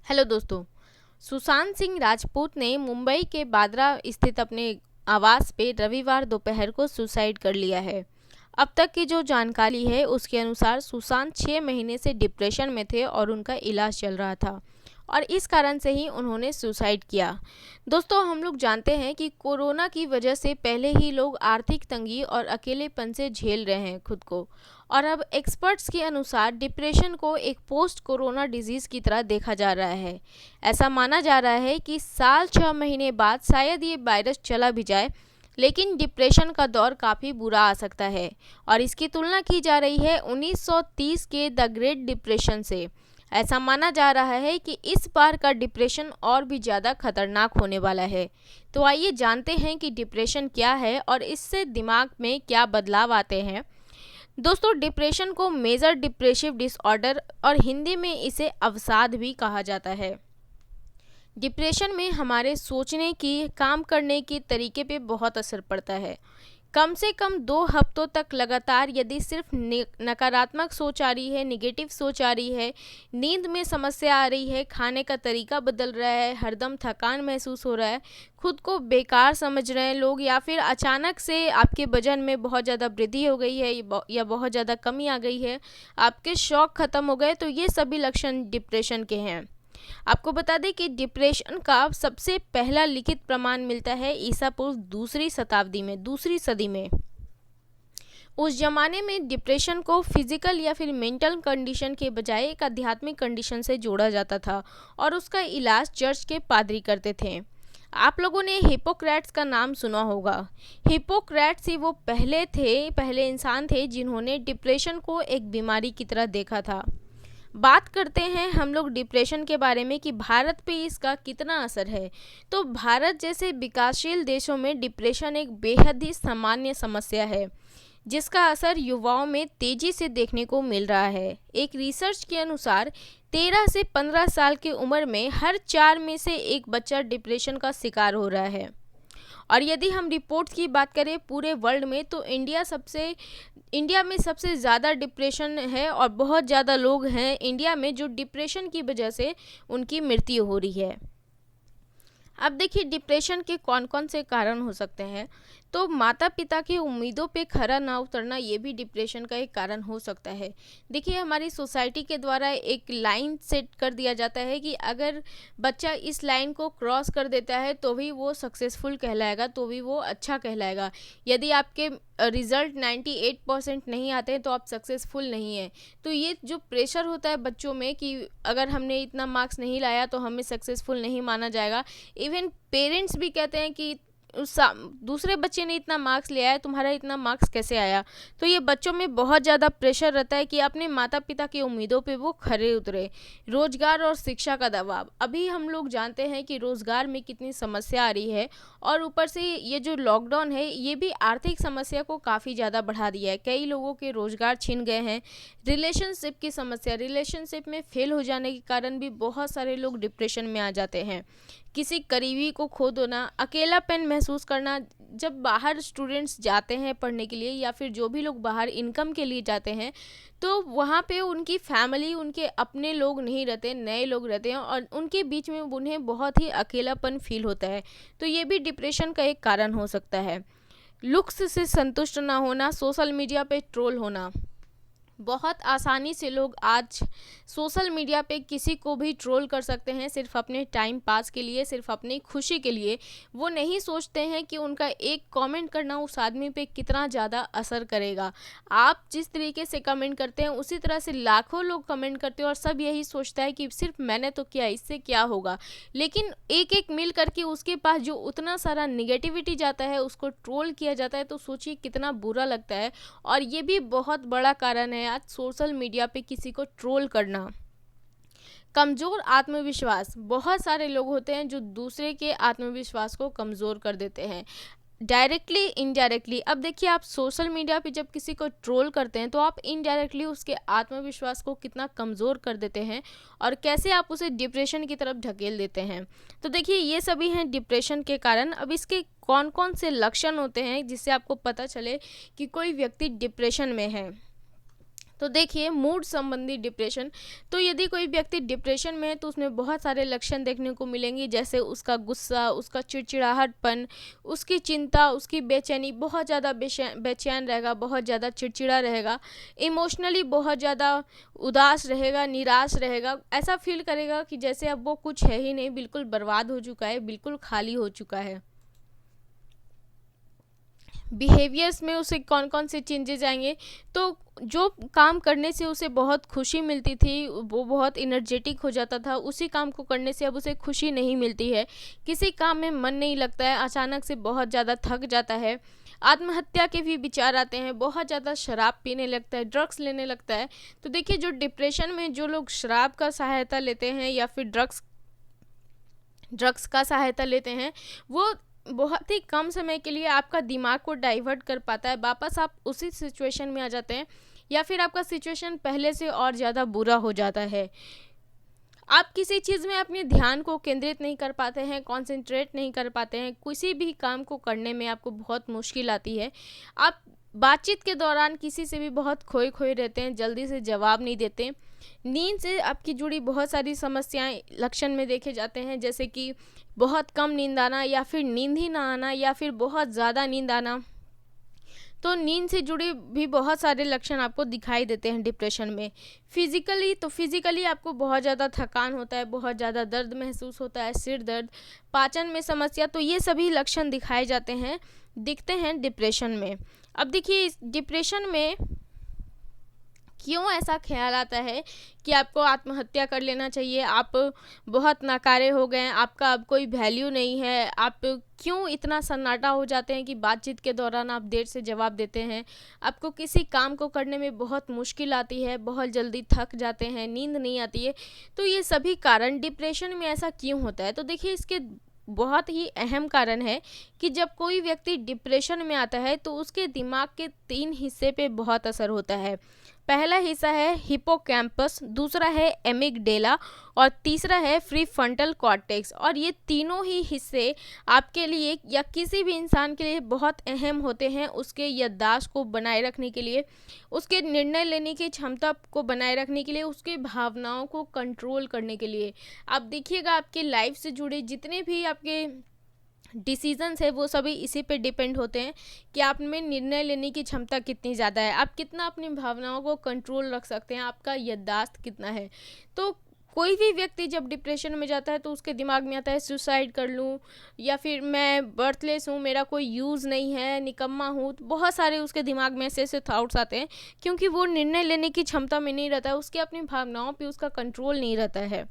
Hello दोस्तों। सुशांत सिंह राजपूत ने मुंबई के बांद्रा स्थित अपने आवास पे रविवार दोपहर को सुसाइड कर लिया है। अब तक की जो जानकारी है उसके अनुसार सुशांत 6 महीने से डिप्रेशन में थे और उनका इलाज चल रहा था और इस कारण से ही उन्होंने सुसाइड किया। दोस्तों, हम लोग जानते हैं कि कोरोना की वजह से पहले ही लोग आर्थिक तंगी और अकेलेपन से झेल रहे हैं खुद को, और अब एक्सपर्ट्स के अनुसार डिप्रेशन को एक पोस्ट कोरोना डिजीज़ की तरह देखा जा रहा है। ऐसा माना जा रहा है कि साल 6 महीने बाद शायद ये वायरस चला भी जाए, लेकिन डिप्रेशन का दौर काफ़ी बुरा आ सकता है और इसकी तुलना की जा रही है 1930 के द ग्रेट डिप्रेशन से। ऐसा माना जा रहा है कि इस बार का डिप्रेशन और भी ज़्यादा खतरनाक होने वाला है। तो आइए जानते हैं कि डिप्रेशन क्या है और इससे दिमाग में क्या बदलाव आते हैं। दोस्तों, डिप्रेशन को मेजर डिप्रेसिव डिसऑर्डर और हिंदी में इसे अवसाद भी कहा जाता है। डिप्रेशन में हमारे सोचने की, काम करने के तरीके पे बहुत असर पड़ता है। कम से कम 2 हफ्तों तक लगातार यदि सिर्फ नकारात्मक सोच आ रही है, निगेटिव सोच आ रही है, नींद में समस्या आ रही है, खाने का तरीका बदल रहा है, हरदम थकान महसूस हो रहा है, खुद को बेकार समझ रहे हैं लोग, या फिर अचानक से आपके वजन में बहुत ज़्यादा वृद्धि हो गई है या बहुत ज़्यादा कमी आ गई है, आपके शौक ख़त्म हो गए, तो ये सभी लक्षण डिप्रेशन के हैं। आपको बता दें कि डिप्रेशन का सबसे पहला लिखित प्रमाण मिलता है ईसा पूर्व दूसरी सदी में। उस जमाने में डिप्रेशन को फिजिकल या फिर मेंटल कंडीशन के बजाय एक आध्यात्मिक कंडीशन से जोड़ा जाता था और उसका इलाज चर्च के पादरी करते थे। आप लोगों ने हिपोक्रेट्स का नाम सुना होगा। हिपोक्रेट्स ही वो पहले इंसान थे जिन्होंने डिप्रेशन को एक बीमारी की तरह देखा था। बात करते हैं हम लोग डिप्रेशन के बारे में कि भारत पे इसका कितना असर है। तो भारत जैसे विकासशील देशों में डिप्रेशन एक बेहद ही सामान्य समस्या है जिसका असर युवाओं में तेजी से देखने को मिल रहा है। एक रिसर्च के अनुसार 13 से 15 साल की उम्र में हर 4 में से एक बच्चा डिप्रेशन का शिकार हो रहा है। और यदि हम रिपोर्ट्स की बात करें पूरे वर्ल्ड में, तो इंडिया में सबसे ज़्यादा डिप्रेशन है और बहुत ज़्यादा लोग हैं इंडिया में जो डिप्रेशन की वजह से उनकी मृत्यु हो रही है। अब देखिए, डिप्रेशन के कौन कौन से कारण हो सकते हैं। तो माता पिता की उम्मीदों पे खरा ना उतरना, ये भी डिप्रेशन का एक कारण हो सकता है। देखिए, हमारी सोसाइटी के द्वारा एक लाइन सेट कर दिया जाता है कि अगर बच्चा इस लाइन को क्रॉस कर देता है तो भी वो सक्सेसफुल कहलाएगा, तो भी वो अच्छा कहलाएगा। यदि आपके रिज़ल्ट 98% नहीं आते हैं तो आप सक्सेसफुल नहीं हैं। तो ये जो प्रेशर होता है बच्चों में कि अगर हमने इतना मार्क्स नहीं लाया तो हमें सक्सेसफुल नहीं माना जाएगा। इवन पेरेंट्स भी कहते हैं कि दूसरे बच्चे ने इतना मार्क्स लिया है, तुम्हारा इतना मार्क्स कैसे आया। तो ये बच्चों में बहुत ज़्यादा प्रेशर रहता है कि अपने माता पिता की उम्मीदों पे वो खरे उतरे। रोजगार और शिक्षा का दबाव, अभी हम लोग जानते हैं कि रोजगार में कितनी समस्या आ रही है और ऊपर से ये जो लॉकडाउन है ये भी आर्थिक समस्या को काफ़ी ज़्यादा बढ़ा दिया है। कई लोगों के रोजगार छिन गए हैं। रिलेशनशिप की समस्या, रिलेशनशिप में फेल हो जाने के कारण भी बहुत सारे लोग डिप्रेशन में आ जाते हैं। किसी करीबी को खो देना, अकेलापन महसूस करना। जब बाहर स्टूडेंट्स जाते हैं पढ़ने के लिए या फिर जो भी लोग बाहर इनकम के लिए जाते हैं, तो वहाँ पे उनकी फैमिली, उनके अपने लोग नहीं रहते, नए लोग रहते हैं और उनके बीच में उन्हें बहुत ही अकेलापन फील होता है। तो ये भी डिप्रेशन का एक कारण हो सकता है। लुक्स से संतुष्ट ना होना, सोशल मीडिया पे ट्रोल होना। बहुत आसानी से लोग आज सोशल मीडिया पे किसी को भी ट्रोल कर सकते हैं सिर्फ अपने टाइम पास के लिए, सिर्फ अपनी खुशी के लिए। वो नहीं सोचते हैं कि उनका एक कमेंट करना उस आदमी पे कितना ज़्यादा असर करेगा। आप जिस तरीके से कमेंट करते हैं उसी तरह से लाखों लोग कमेंट करते हैं और सब यही सोचता है कि सिर्फ मैंने तो किया, इससे क्या होगा। लेकिन एक एक मिल करके उसके पास जो उतना सारा निगेटिविटी जाता है, उसको ट्रोल किया जाता है, तो सोचिए कितना बुरा लगता है। और ये भी बहुत बड़ा कारण है आज सोशल मीडिया पे किसी को ट्रोल करना। कमज़ोर आत्मविश्वास, बहुत सारे लोग होते हैं जो दूसरे के आत्मविश्वास को कमज़ोर कर देते हैं, डायरेक्टली इनडायरेक्टली। अब देखिए, आप सोशल मीडिया पे जब किसी को ट्रोल करते हैं तो आप इनडायरेक्टली उसके आत्मविश्वास को कितना कमज़ोर कर देते हैं और कैसे आप उसे डिप्रेशन की तरफ ढकेल देते हैं। तो देखिए, ये सभी हैं डिप्रेशन के कारण। अब इसके कौन कौन से लक्षण होते हैं जिससे आपको पता चले कि कोई व्यक्ति डिप्रेशन में है। तो देखिए, मूड संबंधी डिप्रेशन, तो यदि कोई व्यक्ति डिप्रेशन में है तो उसमें बहुत सारे लक्षण देखने को मिलेंगे, जैसे उसका गुस्सा, उसका चिड़चिड़ाहटपन, उसकी चिंता, उसकी बेचैनी, बहुत ज़्यादा बेचैन रहेगा, बहुत ज़्यादा चिड़चिड़ा रहेगा, इमोशनली बहुत ज़्यादा उदास रहेगा, निराश रहेगा, ऐसा फील करेगा कि जैसे अब वो कुछ है ही नहीं, बिल्कुल बर्बाद हो चुका है, बिल्कुल खाली हो चुका है। बिहेवियर्स में उसे कौन कौन से चेंजेस आएंगे, तो जो काम करने से उसे बहुत खुशी मिलती थी, वो बहुत इनर्जेटिक हो जाता था, उसी काम को करने से अब उसे खुशी नहीं मिलती है, किसी काम में मन नहीं लगता है, अचानक से बहुत ज़्यादा थक जाता है, आत्महत्या के भी विचार आते हैं, बहुत ज़्यादा शराब पीने लगता है, ड्रग्स लेने लगता है। तो देखिए, जो डिप्रेशन में जो लोग शराब का सहायता लेते हैं या फिर ड्रग्स ड्रग्स का सहायता लेते हैं, वो बहुत ही कम समय के लिए आपका दिमाग को डाइवर्ट कर पाता है, वापस आप उसी सिचुएशन में आ जाते हैं, या फिर आपका सिचुएशन पहले से और ज़्यादा बुरा हो जाता है। आप किसी चीज़ में अपने ध्यान को केंद्रित नहीं कर पाते हैं, कंसंट्रेट नहीं कर पाते हैं, किसी भी काम को करने में आपको बहुत मुश्किल आती है। आप बातचीत के दौरान किसी से भी बहुत खोए खोए रहते हैं, जल्दी से जवाब नहीं देते। नींद से आपकी जुड़ी बहुत सारी समस्याएं लक्षण में देखे जाते हैं, जैसे कि बहुत कम नींद आना, या फिर नींद ही ना आना, या फिर बहुत ज़्यादा नींद आना। तो नींद से जुड़े भी बहुत सारे लक्षण आपको दिखाई देते हैं डिप्रेशन में। फिजिकली आपको बहुत ज़्यादा थकान होता है, बहुत ज़्यादा दर्द महसूस होता है, सिर दर्द, पाचन में समस्या, तो ये सभी लक्षण दिखते हैं डिप्रेशन में। अब देखिए, इस डिप्रेशन में क्यों ऐसा ख्याल आता है कि आपको आत्महत्या कर लेना चाहिए, आप बहुत नकारे हो गए हैं, आपका अब कोई वैल्यू नहीं है, आप क्यों इतना सन्नाटा हो जाते हैं कि बातचीत के दौरान आप देर से जवाब देते हैं, आपको किसी काम को करने में बहुत मुश्किल आती है, बहुत जल्दी थक जाते हैं, नींद नहीं आती है। तो ये सभी कारण डिप्रेशन में ऐसा क्यों होता है, तो देखिए, इसके बहुत ही अहम कारण है कि जब कोई व्यक्ति डिप्रेशन में आता है तो उसके दिमाग के 3 हिस्से पे बहुत असर होता है। पहला हिस्सा है हिपोकैम्पस, दूसरा है एमिगडेला, और तीसरा है प्रीफ्रंटल कॉर्टेक्स। और ये तीनों ही हिस्से आपके लिए या किसी भी इंसान के लिए बहुत अहम होते हैं, उसके याददाश्त को बनाए रखने के लिए, उसके निर्णय लेने की क्षमता को बनाए रखने के लिए, उसके भावनाओं को कंट्रोल करने के लिए। आप देखिएगा, आपके लाइफ से जुड़े जितने भी आपके डिसीजंस है वो सभी इसी पे डिपेंड होते हैं कि आप में निर्णय लेने की क्षमता कितनी ज़्यादा है, आप कितना अपनी भावनाओं को कंट्रोल रख सकते हैं, आपका याददाश्त कितना है। तो कोई भी व्यक्ति जब डिप्रेशन में जाता है तो उसके दिमाग में आता है सुसाइड कर लूँ, या फिर मैं बर्थलेस हूँ, मेरा कोई यूज़ नहीं है, निकम्मा हूँ, तो बहुत सारे उसके दिमाग में ऐसे ऐसे थाट्स आते हैं, क्योंकि वो निर्णय लेने की क्षमता में नहीं रहता है, उसके अपनी भावनाओं पे उसका कंट्रोल नहीं रहता है।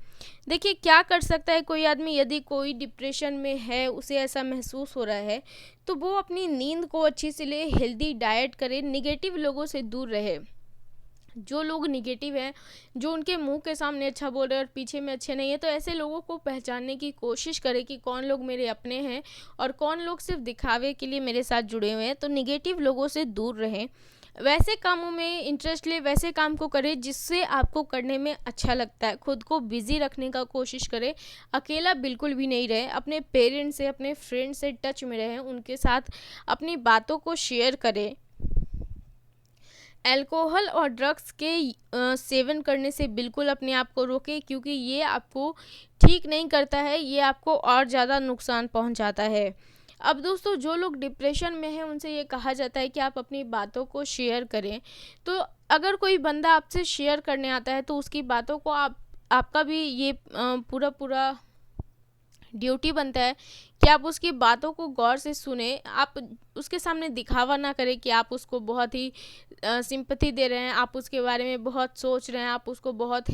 देखिए, क्या कर सकता है कोई आदमी, यदि कोई डिप्रेशन में है, उसे ऐसा महसूस हो रहा है, तो वो अपनी नींद को अच्छी से ले, हेल्दी डाइट करे, निगेटिव लोगों से दूर रहे। जो लोग निगेटिव हैं, जो उनके मुंह के सामने अच्छा बोल रहे हैं और पीछे में अच्छे नहीं है, तो ऐसे लोगों को पहचानने की कोशिश करें कि कौन लोग मेरे अपने हैं और कौन लोग सिर्फ दिखावे के लिए मेरे साथ जुड़े हुए हैं। तो निगेटिव लोगों से दूर रहें, वैसे कामों में इंटरेस्ट ले, वैसे काम को करें जिससे आपको करने में अच्छा लगता है, खुद को बिजी रखने का कोशिश करें, अकेला बिल्कुल भी नहीं रहे, अपने पेरेंट्स से, अपने फ्रेंड्स से टच में रहें, उनके साथ अपनी बातों को शेयर करें। अल्कोहल और ड्रग्स के सेवन करने से बिल्कुल अपने आप को रोकें, क्योंकि ये आपको ठीक नहीं करता है, ये आपको और ज़्यादा नुकसान पहुंचाता है। अब दोस्तों, जो लोग डिप्रेशन में हैं उनसे ये कहा जाता है कि आप अपनी बातों को शेयर करें। तो अगर कोई बंदा आपसे शेयर करने आता है तो उसकी बातों को आपका भी ये पूरा ड्यूटी बनता है कि आप उसकी बातों को गौर से सुने, आप उसके सामने दिखावा ना करें कि आप उसको बहुत ही सिंपैथी दे रहे हैं, आप उसके बारे में बहुत सोच रहे हैं, आप उसको बहुत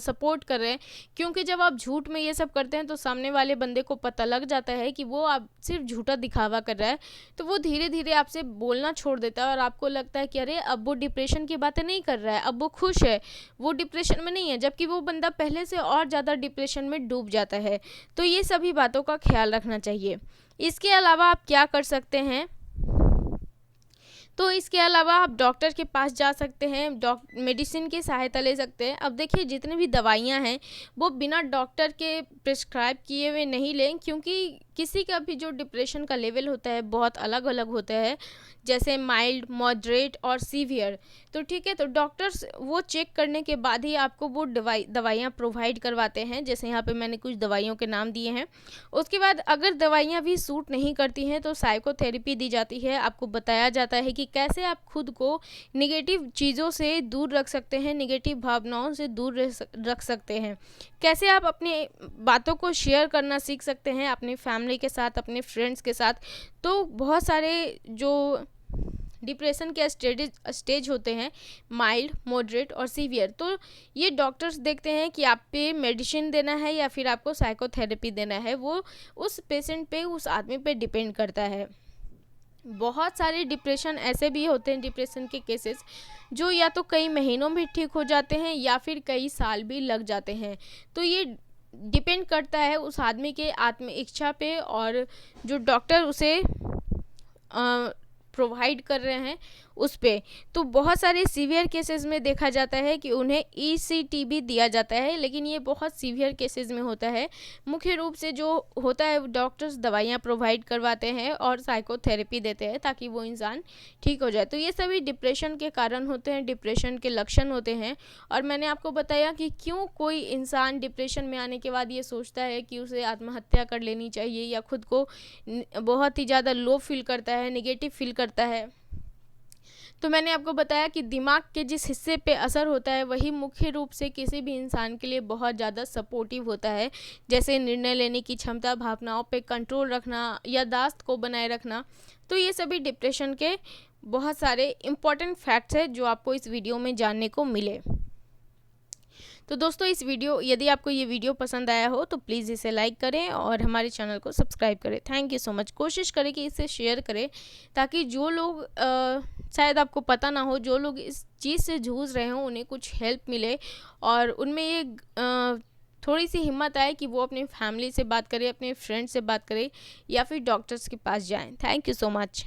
सपोर्ट कर रहे हैं, क्योंकि जब आप झूठ में ये सब करते हैं तो सामने वाले बंदे को पता लग जाता है कि वो आप सिर्फ झूठा दिखावा कर रहा है, तो वो धीरे धीरे आपसे बोलना छोड़ देता है और आपको लगता है कि अरे अब वो डिप्रेशन की बातें नहीं कर रहा है, अब वो खुश है, वो डिप्रेशन में नहीं है, जबकि वो बंदा पहले से और ज़्यादा डिप्रेशन में डूब जाता है। तो ये सभी बातों का ख्याल रखना चाहिए। इसके अलावा आप क्या कर सकते हैं, तो इसके अलावा आप डॉक्टर के पास जा सकते हैं, मेडिसिन की सहायता ले सकते हैं। अब देखिए जितनी भी दवाइयाँ हैं वो बिना डॉक्टर के प्रिस्क्राइब किए हुए नहीं लें, क्योंकि किसी का भी जो डिप्रेशन का लेवल होता है बहुत अलग अलग होता है, जैसे माइल्ड, मॉडरेट और सीवियर। तो ठीक है, तो डॉक्टर्स वो चेक करने के बाद ही आपको वो दवाइयाँ प्रोवाइड करवाते हैं। जैसे यहाँ पे मैंने कुछ दवाइयों के नाम दिए हैं। उसके बाद अगर दवाइयाँ भी सूट नहीं करती हैं तो साइकोथेरेपी दी जाती है। आपको बताया जाता है कि कैसे आप खुद को निगेटिव चीज़ों से दूर रख सकते हैं, निगेटिव भावनाओं से दूर रख सकते हैं, कैसे आप अपनी बातों को शेयर करना सीख सकते हैं अपनी फैमिली के साथ, अपने फ्रेंड्स के साथ। तो बहुत सारे जो डिप्रेशन के स्टेज होते हैं, माइल्ड, मॉडरेट और सीवियर, तो ये डॉक्टर्स देखते हैं कि आप पे मेडिसिन देना है या फिर आपको साइकोथेरेपी देना है। वो उस पेशेंट पे, उस आदमी पे डिपेंड करता है। बहुत सारे डिप्रेशन ऐसे भी होते हैं, डिप्रेशन के केसेस जो या तो कई महीनों में ठीक हो जाते हैं या फिर कई साल भी लग जाते हैं। तो ये डिपेंड करता है उस आदमी के आत्म इच्छा पे और जो डॉक्टर उसे प्रोवाइड कर रहे हैं उस पे। तो बहुत सारे सीवियर केसेस में देखा जाता है कि उन्हें ECT भी दिया जाता है, लेकिन ये बहुत सीवियर केसेस में होता है। मुख्य रूप से जो होता है, डॉक्टर्स दवाइयाँ प्रोवाइड करवाते हैं और साइकोथेरेपी देते हैं ताकि वो इंसान ठीक हो जाए। तो ये सभी डिप्रेशन के कारण होते हैं, डिप्रेशन के लक्षण होते हैं। और मैंने आपको बताया कि क्यों कोई इंसान डिप्रेशन में आने के बाद ये सोचता है कि उसे आत्महत्या कर लेनी चाहिए या खुद को बहुत ही ज़्यादा लो फील करता है, नेगेटिव फील करता है। तो मैंने आपको बताया कि दिमाग के जिस हिस्से पे असर होता है वही मुख्य रूप से किसी भी इंसान के लिए बहुत ज़्यादा सपोर्टिव होता है, जैसे निर्णय लेने की क्षमता, भावनाओं पे कंट्रोल रखना, याददाश्त को बनाए रखना। तो ये सभी डिप्रेशन के बहुत सारे इम्पॉर्टेंट फैक्ट्स हैं जो आपको इस वीडियो में जानने को मिले। तो दोस्तों, यदि आपको ये वीडियो पसंद आया हो तो प्लीज़ इसे लाइक करें और हमारे चैनल को सब्सक्राइब करें। Thank you so much. कोशिश करें कि इसे शेयर करें ताकि जो लोग शायद आपको पता ना हो, जो लोग इस चीज़ से जूझ रहे हों, उन्हें कुछ हेल्प मिले और उनमें ये थोड़ी सी हिम्मत आए कि वो अपनी फैमिली से बात करें, अपने फ्रेंड से बात करें या फिर डॉक्टर्स के पास जाएं। Thank you so much.